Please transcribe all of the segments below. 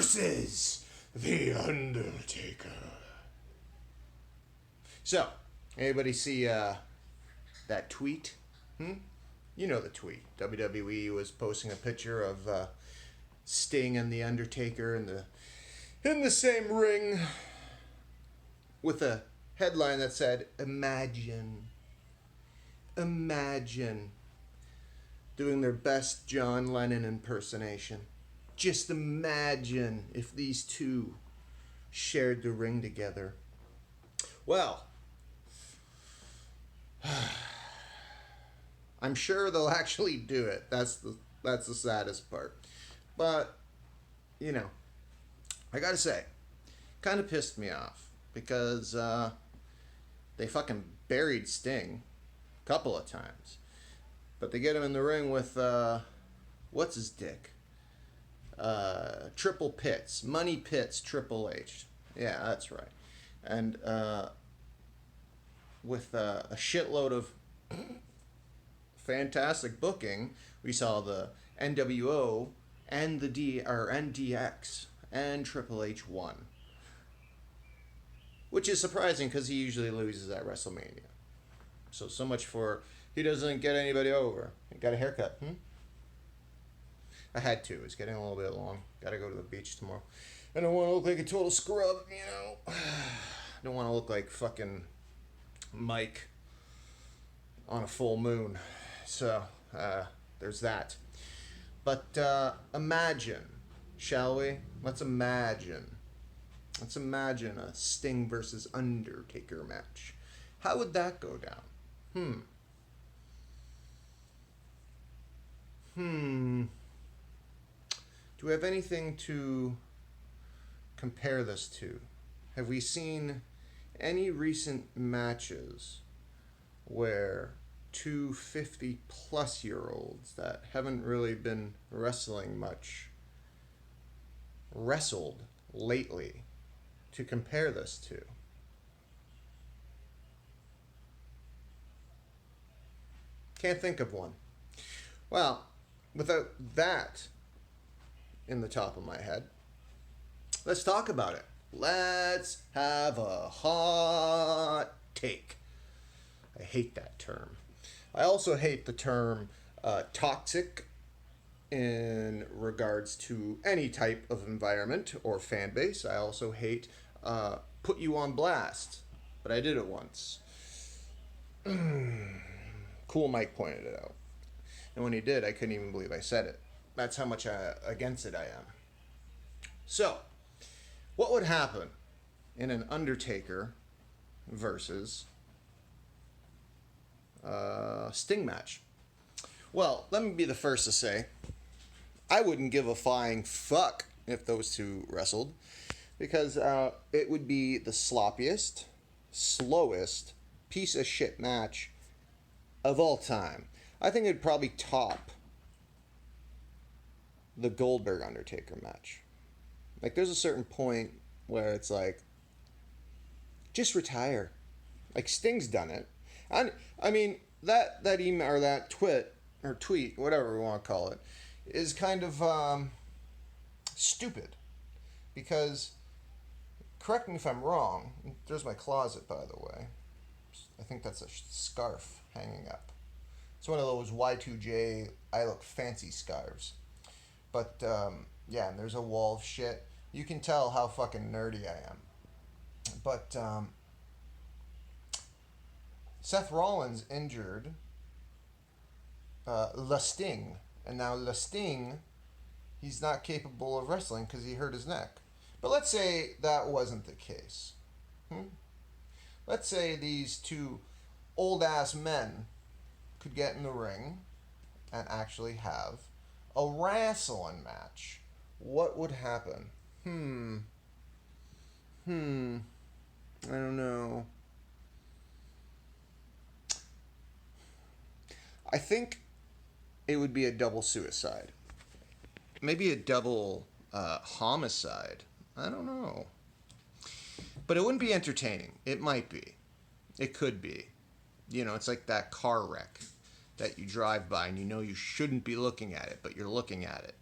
versus the Undertaker. So, anybody see that tweet? You know the tweet. WWE was posting a picture of Sting and the Undertaker in the same ring with a headline that said, "Imagine doing their best John Lennon impersonation. Just imagine if these two shared the ring together." Well, I'm sure they'll actually do it. That's the saddest part. But, you know, I gotta say, kind of pissed me off because they fucking buried Sting a couple of times. But they get him in the ring with, what's his dick? Triple Pitts. Money Pitts, Triple H. Yeah, that's right. And with a shitload of fantastic booking, we saw the NWO and the NDX and Triple H won. Which is surprising because he usually loses at WrestleMania. So much for he doesn't get anybody over. He got a haircut. I had to. It's getting a little bit long. Got to go to the beach tomorrow. I don't want to look like a total scrub, you know. I don't want to look like fucking Mike on a full moon. So, there's that. But imagine, shall we? Let's imagine a Sting versus Undertaker match. How would that go down? Do we have anything to compare this to? Have we seen any recent matches where two 50-plus-year-olds that haven't really been wrestling much wrestled lately to compare this to? Can't think of one. Well, without that in the top of my head, let's talk about it. Let's have a hot take. I hate that term. I also hate the term toxic in regards to any type of environment or fan base. I also hate put you on blast, but I did it once. Cool Mike pointed it out. And when he did, I couldn't even believe I said it. That's how much against it I am. So, what would happen in an Undertaker versus Sting match? Well, let me be the first to say, I wouldn't give a flying fuck if those two wrestled, because it would be the sloppiest, slowest piece of shit match of all time. I think it'd probably top the Goldberg Undertaker match. Like, there's a certain point where it's like, just retire. Like, Sting's done it. I mean, that email or that tweet, whatever we want to call it, is kind of stupid. Because, correct me if I'm wrong, there's my closet, by the way. I think that's a scarf hanging up. It's one of those Y2J I look fancy scarves. But, yeah, and there's a wall of shit. You can tell how fucking nerdy I am. But, Seth Rollins injured Le Sting. And now Le Sting, he's not capable of wrestling because he hurt his neck. But let's say that wasn't the case. Let's say these two old-ass men could get in the ring and actually have a wrestling match. What would happen? I don't know. I think it would be a double suicide. Maybe a double homicide. I don't know. But it wouldn't be entertaining. It might be. It could be. You know, it's like that car wreck that you drive by and you know you shouldn't be looking at it, but you're looking at it.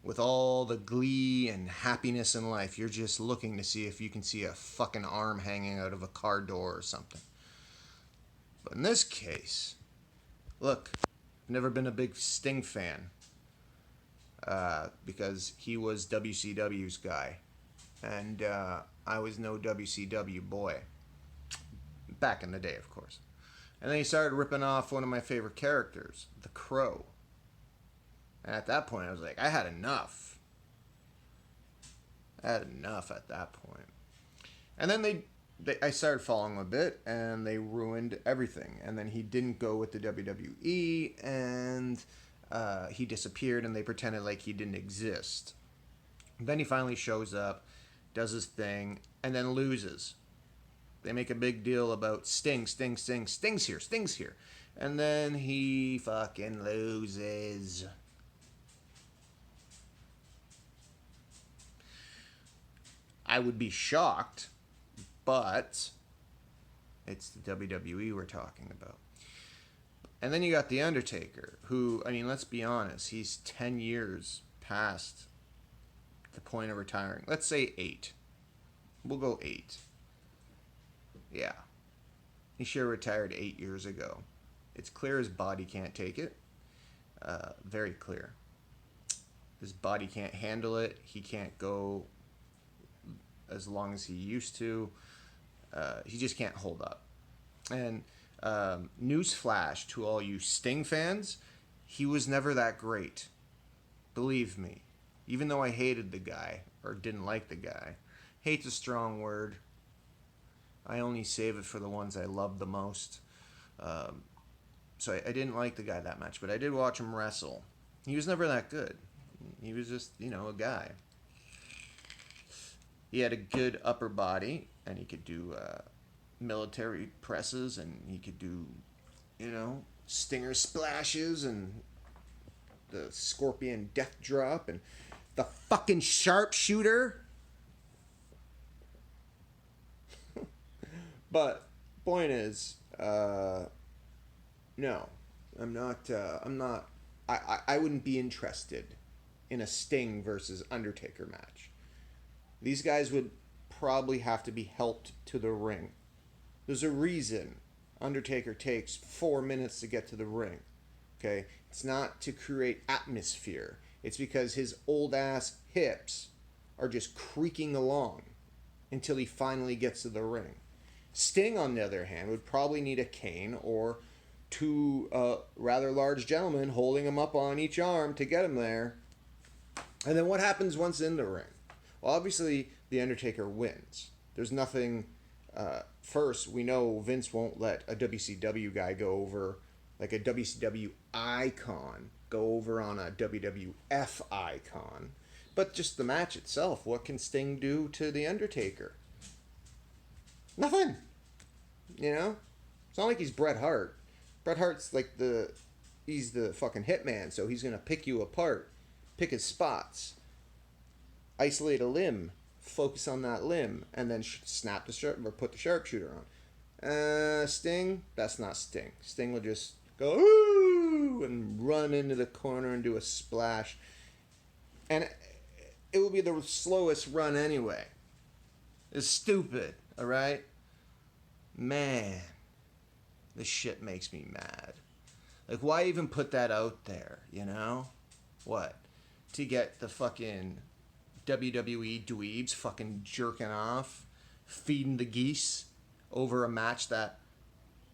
with all the glee and happiness in life. You're just looking to see if you can see a fucking arm hanging out of a car door or something. But in this case, look, I've never been a big Sting fan because he was WCW's guy. And I was no WCW boy. Back in the day, of course. And then he started ripping off one of my favorite characters, the Crow. And at that point, I was like, I had enough. I had enough at that point. And then I started following him a bit, and they ruined everything. And then he didn't go with the WWE, and he disappeared, and they pretended like he didn't exist. Then he finally shows up, does his thing, and then loses. They make a big deal about Sting's here. And then he fucking loses. I would be shocked, but it's the WWE we're talking about. And then you got The Undertaker, who, I mean, let's be honest, he's 10 years past the point of retiring. Let's say 8. We'll go 8. Yeah. He should have retired 8 years ago. It's clear his body can't take it. Very clear. His body can't handle it. He can't go as long as he used to. He just can't hold up. And newsflash to all you Sting fans, he was never that great. Believe me. Even though I hated the guy, or didn't like the guy. Hate's a strong word. I only save it for the ones I love the most. So I didn't like the guy that much, but I did watch him wrestle. He was never that good. He was just, a guy. He had a good upper body, and he could do military presses, and he could do, stinger splashes, and the scorpion death drop, and the fucking sharpshooter. But point is, no, I'm not. I wouldn't be interested in a Sting versus Undertaker match. These guys would probably have to be helped to the ring. There's a reason Undertaker takes 4 minutes to get to the ring. Okay, it's not to create atmosphere. It's because his old ass hips are just creaking along until he finally gets to the ring. Sting, on the other hand, would probably need a cane or two rather large gentlemen holding him up on each arm to get him there. And then what happens once in the ring? Well, obviously, The Undertaker wins. There's nothing... first, we know Vince won't let a WCW guy go over, like a WCW icon, go over on a WWF icon. But just the match itself, what can Sting do to The Undertaker? Nothing. It's not like he's Bret Hart. Bret Hart's like he's the fucking hitman, so he's gonna pick you apart, pick his spots, isolate a limb, focus on that limb, and then snap the sharp or put the sharpshooter on. Sting, that's not Sting. Sting will just go ooh and run into the corner and do a splash, and it will be the slowest run anyway. It's stupid. All right? Man, this shit makes me mad. Like, why even put that out there, What? To get the fucking WWE dweebs fucking jerking off, feeding the geese over a match that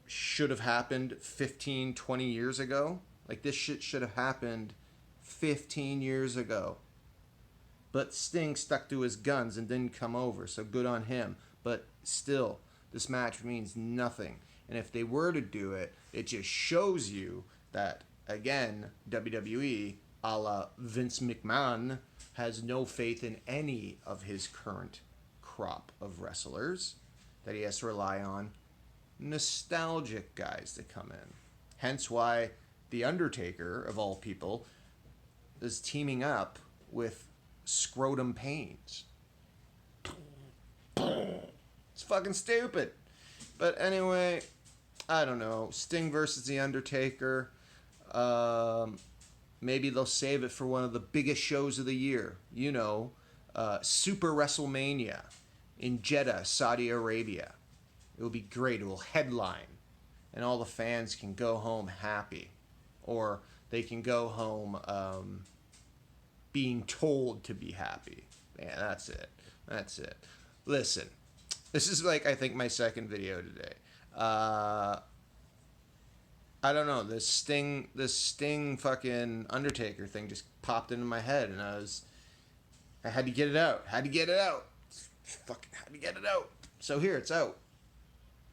should have happened 15, 20 years ago? Like, this shit should have happened 15 years ago. But Sting stuck to his guns and didn't come over, so good on him. But still, this match means nothing. And if they were to do it, it just shows you that, again, WWE, a la Vince McMahon, has no faith in any of his current crop of wrestlers, that he has to rely on nostalgic guys to come in. Hence why The Undertaker, of all people, is teaming up with Scrotum Pains. It's fucking stupid. But anyway, I don't know. Sting versus The Undertaker. Maybe they'll save it for one of the biggest shows of the year. Super WrestleMania in Jeddah, Saudi Arabia. It will be great. It will headline, and all the fans can go home happy, or they can go home being told to be happy. Man, that's it. That's it. Listen, this is like I think my second video today. I don't know. This Sting fucking Undertaker thing just popped into my head, and I had to get it out. Had to get it out. Fucking had to get it out. So here, it's out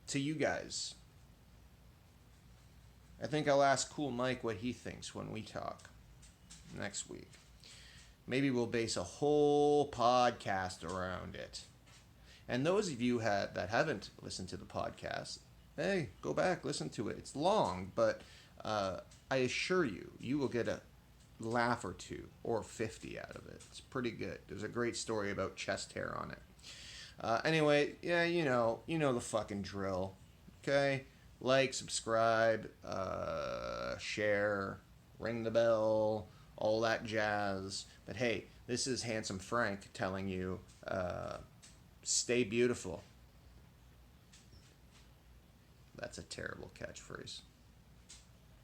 to you guys. I think I'll ask Cool Mike what he thinks when we talk next week. Maybe we'll base a whole podcast around it. And those of you that haven't listened to the podcast, hey, go back, listen to it. It's long, but I assure you, you will get a laugh or two or 50 out of it. It's pretty good. There's a great story about chest hair on it. Anyway, yeah, you know the fucking drill. Okay? Like, subscribe, share, ring the bell, all that jazz. But hey, this is Handsome Frank telling you, stay beautiful. That's a terrible catchphrase.